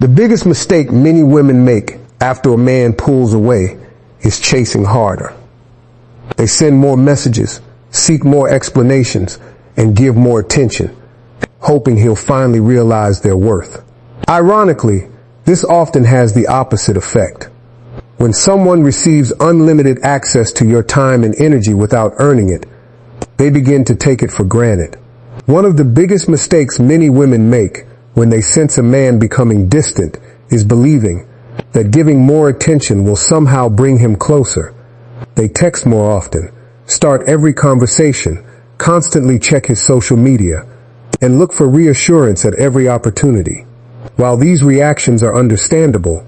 The biggest mistake many women make after a man pulls away is chasing harder. They send more messages, seek more explanations, and give more attention, hoping he'll finally realize their worth. Ironically, this often has the opposite effect. When someone receives unlimited access to your time and energy without earning it, they begin to take it for granted. One of the biggest mistakes many women make when they sense a man becoming distant is believing that giving more attention will somehow bring him closer. They text more often, start every conversation, constantly check his social media, and look for reassurance at every opportunity. While these reactions are understandable,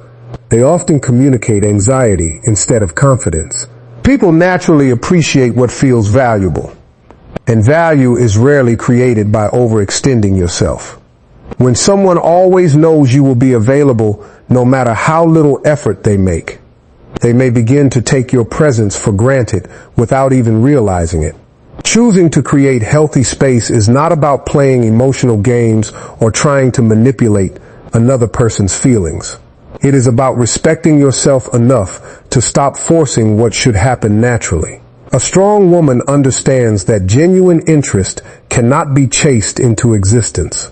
they often communicate anxiety instead of confidence. People naturally appreciate what feels valuable, and value is rarely created by overextending yourself. When someone always knows you will be available no matter how little effort they make, they may begin to take your presence for granted without even realizing it. Choosing to create healthy space is not about playing emotional games or trying to manipulate another person's feelings. It is about respecting yourself enough to stop forcing what should happen naturally. A strong woman understands that genuine interest cannot be chased into existence.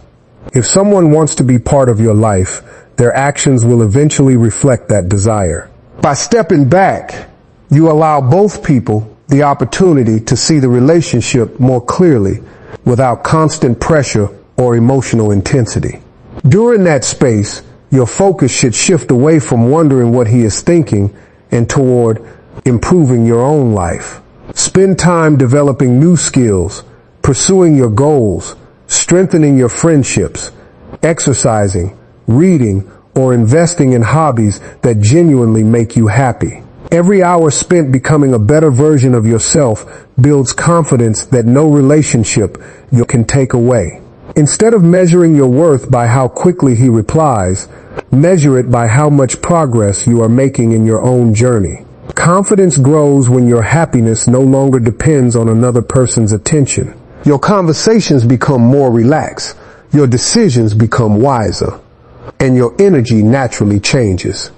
If someone wants to be part of your life, their actions will eventually reflect that desire. By stepping back, you allow both people the opportunity to see the relationship more clearly without constant pressure or emotional intensity. During that space, your focus should shift away from wondering what he is thinking and toward improving your own life. Spend time developing new skills, pursuing your goals, strengthening your friendships, exercising, reading, or investing in hobbies that genuinely make you happy. Every hour spent becoming a better version of yourself builds confidence that no relationship you can take away. Instead of measuring your worth by how quickly he replies, measure it by how much progress you are making in your own journey. Confidence grows when your happiness no longer depends on another person's attention. Your conversations become more relaxed, your decisions become wiser, and your energy naturally changes.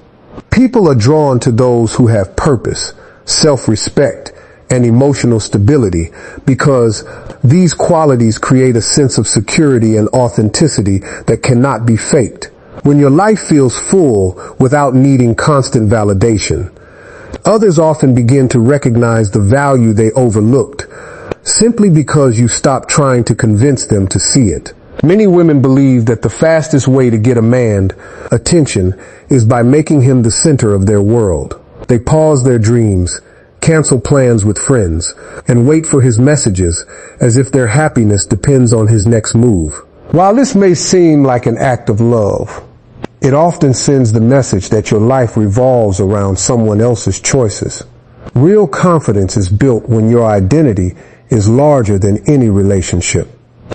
People are drawn to those who have purpose, self-respect, and emotional stability because these qualities create a sense of security and authenticity that cannot be faked. When your life feels full without needing constant validation, others often begin to recognize the value they overlooked simply because you stopped trying to convince them to see it. Many women believe that the fastest way to get a man's attention is by making him the center of their world. They pause their dreams, cancel plans with friends, and wait for his messages as if their happiness depends on his next move. While this may seem like an act of love, it often sends the message that your life revolves around someone else's choices. Real confidence is built when your identity is larger than any relationship.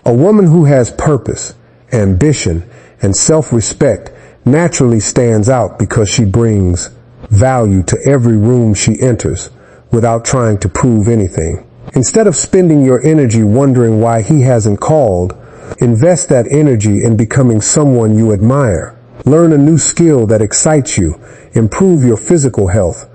A woman who has purpose, ambition, and self-respect naturally stands out because she brings value to every room she enters without trying to prove anything. Instead of spending your energy wondering why he hasn't called, invest that energy in becoming someone you admire. Learn a new skill that excites you, improve your physical health,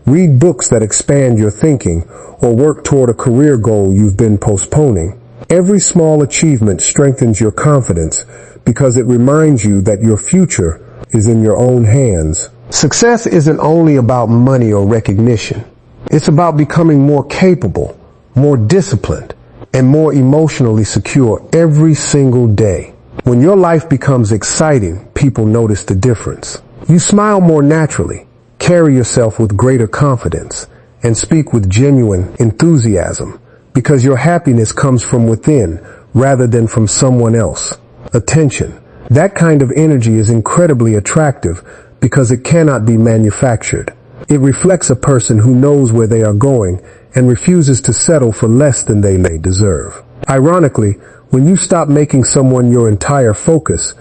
read books that expand your thinking, or work toward a career goal you've been postponing. Every small achievement strengthens your confidence because it reminds you that your future is in your own hands. Success isn't only about money or recognition. It's about becoming more capable, more disciplined, and more emotionally secure every single day. When your life becomes exciting, people notice the difference. You smile more naturally, carry yourself with greater confidence, and speak with genuine enthusiasm because your happiness comes from within rather than from someone else. Attention. That kind of energy is incredibly attractive because it cannot be manufactured. It reflects a person who knows where they are going and refuses to settle for less than they may deserve. Ironically, when you stop making someone your entire focus,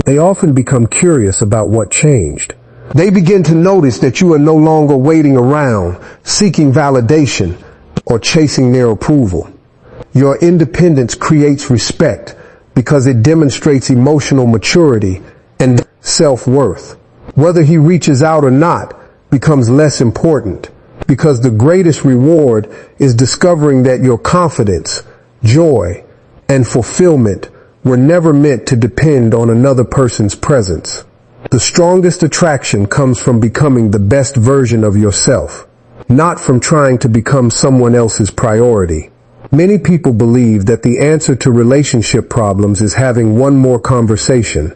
they often become curious about what changed. They begin to notice that you are no longer waiting around, seeking validation, or chasing their approval. Your independence creates respect because it demonstrates emotional maturity and self-worth. Whether he reaches out or not becomes less important, because the greatest reward is discovering that your confidence, joy, and fulfillment were never meant to depend on another person's presence. The strongest attraction comes from becoming the best version of yourself, not from trying to become someone else's priority. Many people believe that the answer to relationship problems is having one more conversation,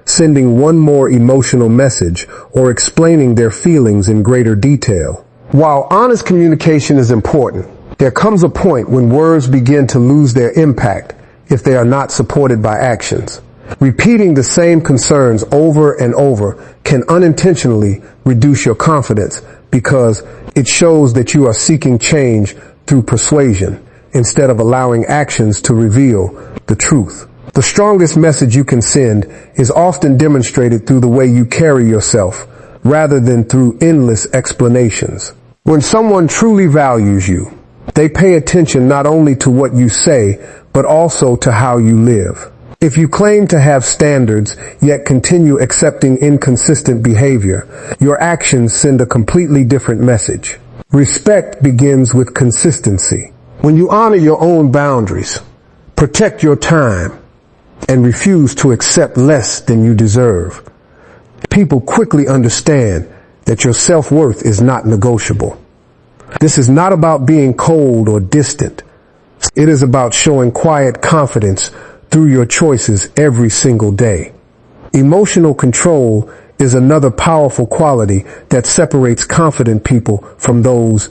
sending one more emotional message, or explaining their feelings in greater detail. While honest communication is important, there comes a point when words begin to lose their impact if they are not supported by actions. Repeating the same concerns over and over can unintentionally reduce your confidence, because it shows that you are seeking change through persuasion instead of allowing actions to reveal the truth. The strongest message you can send is often demonstrated through the way you carry yourself, rather than through endless explanations. When someone truly values you, they pay attention not only to what you say, but also to how you live. If you claim to have standards, yet continue accepting inconsistent behavior, your actions send a completely different message. Respect begins with consistency. When you honor your own boundaries, protect your time, and refuse to accept less than you deserve, people quickly understand that your self-worth is not negotiable. This is not about being cold or distant. It is about showing quiet confidence through your choices every single day. Emotional control is another powerful quality that separates confident people from those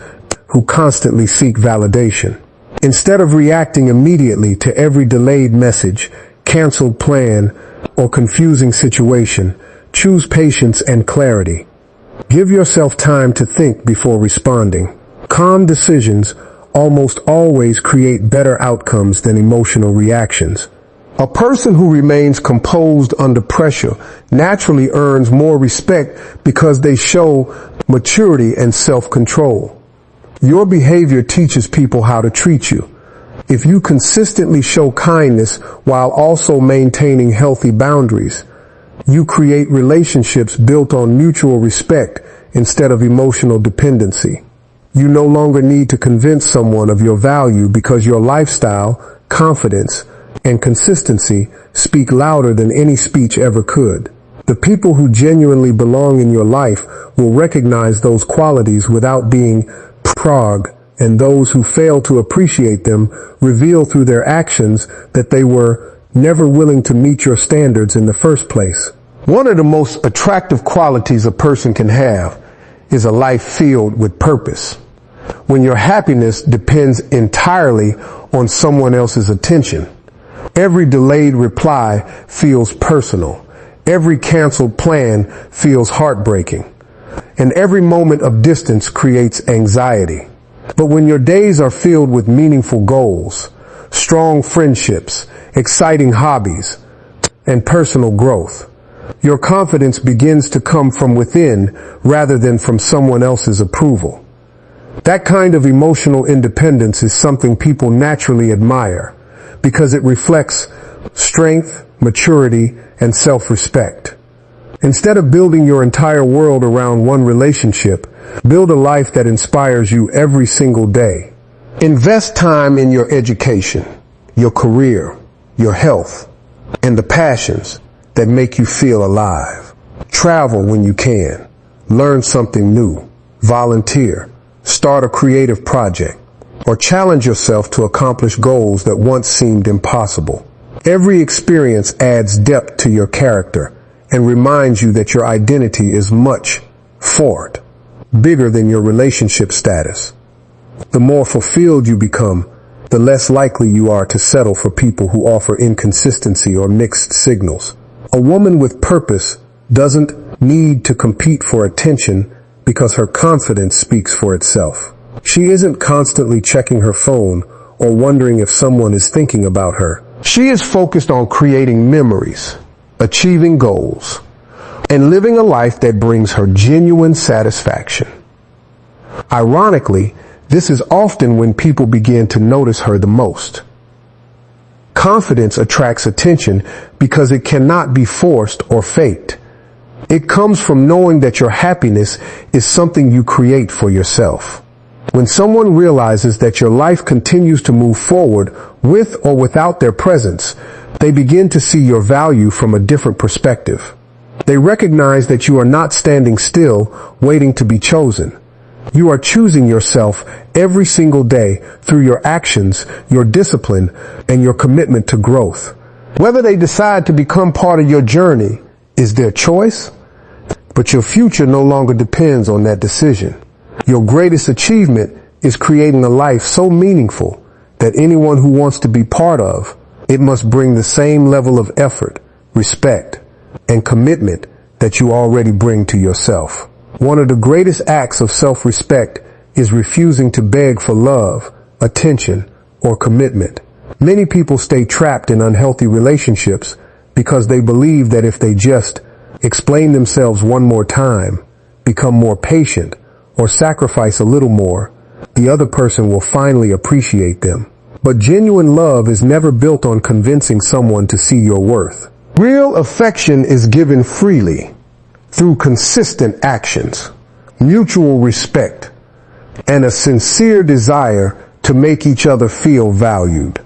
who constantly seek validation. Instead of reacting immediately to every delayed message, canceled plan, or confusing situation, choose patience and clarity. Give yourself time to think before responding. Calm decisions almost always create better outcomes than emotional reactions. A person who remains composed under pressure naturally earns more respect because they show maturity and self-control. Your behavior teaches people how to treat you. If you consistently show kindness while also maintaining healthy boundaries, you create relationships built on mutual respect instead of emotional dependency. You no longer need to convince someone of your value because your lifestyle, confidence, and consistency speak louder than any speech ever could. The people who genuinely belong in your life will recognize those qualities without being progged, and those who fail to appreciate them reveal through their actions that they were never willing to meet your standards in the first place. One of the most attractive qualities a person can have is a life filled with purpose. When your happiness depends entirely on someone else's attention, every delayed reply feels personal, every canceled plan feels heartbreaking, and every moment of distance creates anxiety. But when your days are filled with meaningful goals, strong friendships, exciting hobbies, and personal growth, your confidence begins to come from within rather than from someone else's approval. That kind of emotional independence is something people naturally admire because it reflects strength, maturity, and self-respect. Instead of building your entire world around one relationship, build a life that inspires you every single day. Invest time in your education, your career, your health, and the passions that make you feel alive. Travel when you can. Learn something new. Volunteer. Start a creative project. Or challenge yourself to accomplish goals that once seemed impossible. Every experience adds depth to your character and reminds you that your identity is much bigger than your relationship status. The more fulfilled you become, the less likely you are to settle for people who offer inconsistency or mixed signals. A woman with purpose doesn't need to compete for attention because her confidence speaks for itself. She isn't constantly checking her phone or wondering if someone is thinking about her. She is focused on creating memories, achieving goals, and living a life that brings her genuine satisfaction. Ironically, this is often when people begin to notice her the most. Confidence attracts attention because it cannot be forced or faked. It comes from knowing that your happiness is something you create for yourself. When someone realizes that your life continues to move forward with or without their presence, they begin to see your value from a different perspective. They recognize that you are not standing still, waiting to be chosen. You are choosing yourself every single day through your actions, your discipline, and your commitment to growth. Whether they decide to become part of your journey is their choice, but your future no longer depends on that decision. Your greatest achievement is creating a life so meaningful that anyone who wants to be part of it must bring the same level of effort, respect, and commitment that you already bring to yourself. One of the greatest acts of self-respect is refusing to beg for love, attention, or commitment. Many people stay trapped in unhealthy relationships because they believe that if they just explain themselves one more time, become more patient, or sacrifice a little more, the other person will finally appreciate them. But genuine love is never built on convincing someone to see your worth. Real affection is given freely through consistent actions, mutual respect, and a sincere desire to make each other feel valued.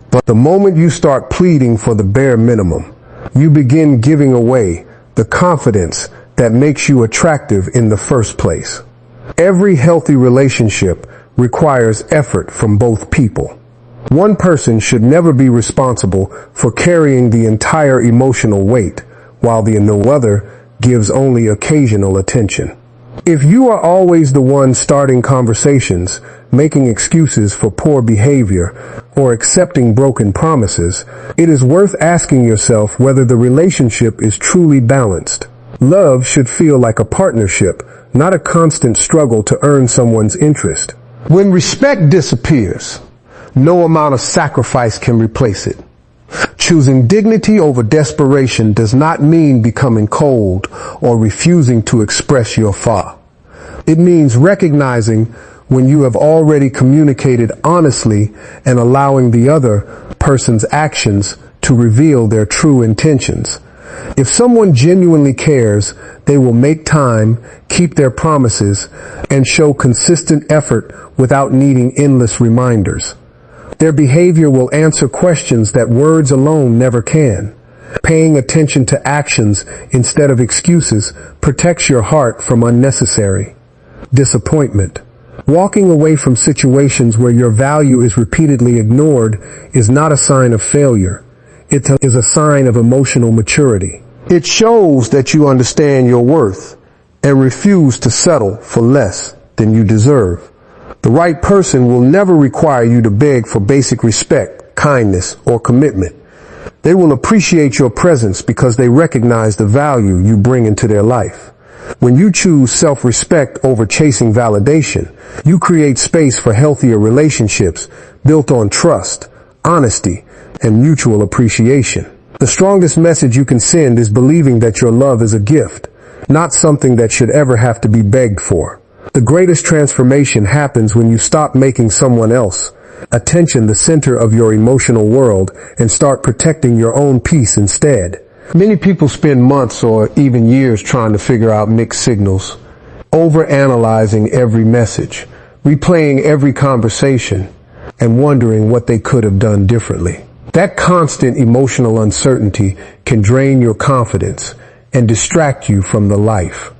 But the moment you start pleading for the bare minimum, you begin giving away the confidence that makes you attractive in the first place. Every healthy relationship requires effort from both people. One person should never be responsible for carrying the entire emotional weight, while the other gives only occasional attention. If you are always the one starting conversations, making excuses for poor behavior, or accepting broken promises, it is worth asking yourself whether the relationship is truly balanced. Love should feel like a partnership, not a constant struggle to earn someone's interest. When respect disappears, no amount of sacrifice can replace it. Choosing dignity over desperation does not mean becoming cold or refusing to express your fa. It means recognizing when you have already communicated honestly and allowing the other person's actions to reveal their true intentions. If someone genuinely cares, they will make time, keep their promises, and show consistent effort without needing endless reminders. Their behavior will answer questions that words alone never can. Paying attention to actions instead of excuses protects your heart from unnecessary disappointment. Walking away from situations where your value is repeatedly ignored is not a sign of failure. It is a sign of emotional maturity. It shows that you understand your worth and refuse to settle for less than you deserve. The right person will never require you to beg for basic respect, kindness, or commitment. They will appreciate your presence because they recognize the value you bring into their life. When you choose self-respect over chasing validation, you create space for healthier relationships built on trust, honesty, and mutual appreciation. The strongest message you can send is believing that your love is a gift, not something that should ever have to be begged for. The greatest transformation happens when you stop making someone else attention the center of your emotional world and start protecting your own peace instead. Many people spend months or even years trying to figure out mixed signals, overanalyzing every message, replaying every conversation, and wondering what they could have done differently. That constant emotional uncertainty can drain your confidence and distract you from the life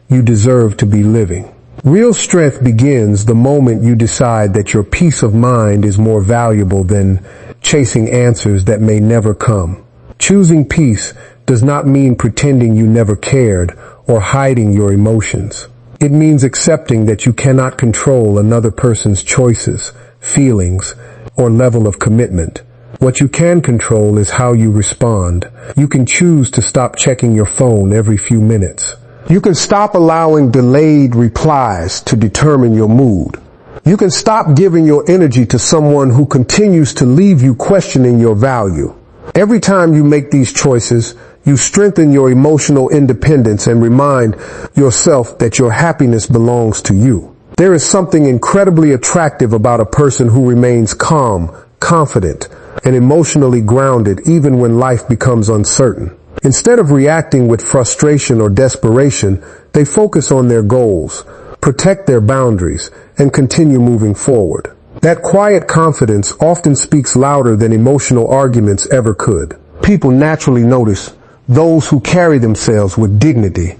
you deserve to be living. Real strength begins the moment you decide that your peace of mind is more valuable than chasing answers that may never come. Choosing peace does not mean pretending you never cared or hiding your emotions. It means accepting that you cannot control another person's choices, feelings, or level of commitment. What you can control is how you respond. You can choose to stop checking your phone every few minutes. You can stop allowing delayed replies to determine your mood. You can stop giving your energy to someone who continues to leave you questioning your value. Every time you make these choices, you strengthen your emotional independence and remind yourself that your happiness belongs to you. There is something incredibly attractive about a person who remains calm, confident, and emotionally grounded even when life becomes uncertain. Instead of reacting with frustration or desperation, they focus on their goals, protect their boundaries, and continue moving forward. That quiet confidence often speaks louder than emotional arguments ever could. People naturally notice those who carry themselves with dignity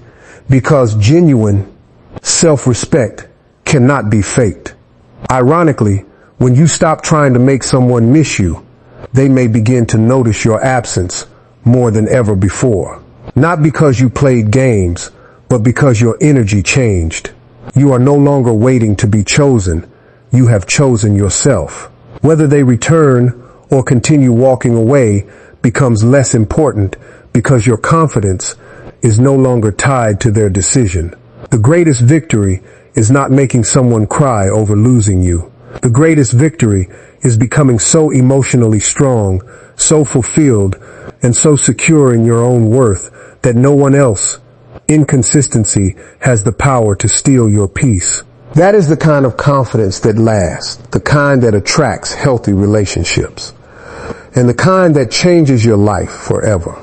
because genuine self-respect cannot be faked. Ironically, when you stop trying to make someone miss you, they may begin to notice your absence more than ever before. Not because you played games, but because your energy changed. You are no longer waiting to be chosen. You have chosen yourself. Whether they return or continue walking away becomes less important because your confidence is no longer tied to their decision. The greatest victory is not making someone cry over losing you. The greatest victory is becoming so emotionally strong, so fulfilled, and so secure in your own worth that no one else, inconsistency, has the power to steal your peace. That is the kind of confidence that lasts, the kind that attracts healthy relationships, and the kind that changes your life forever.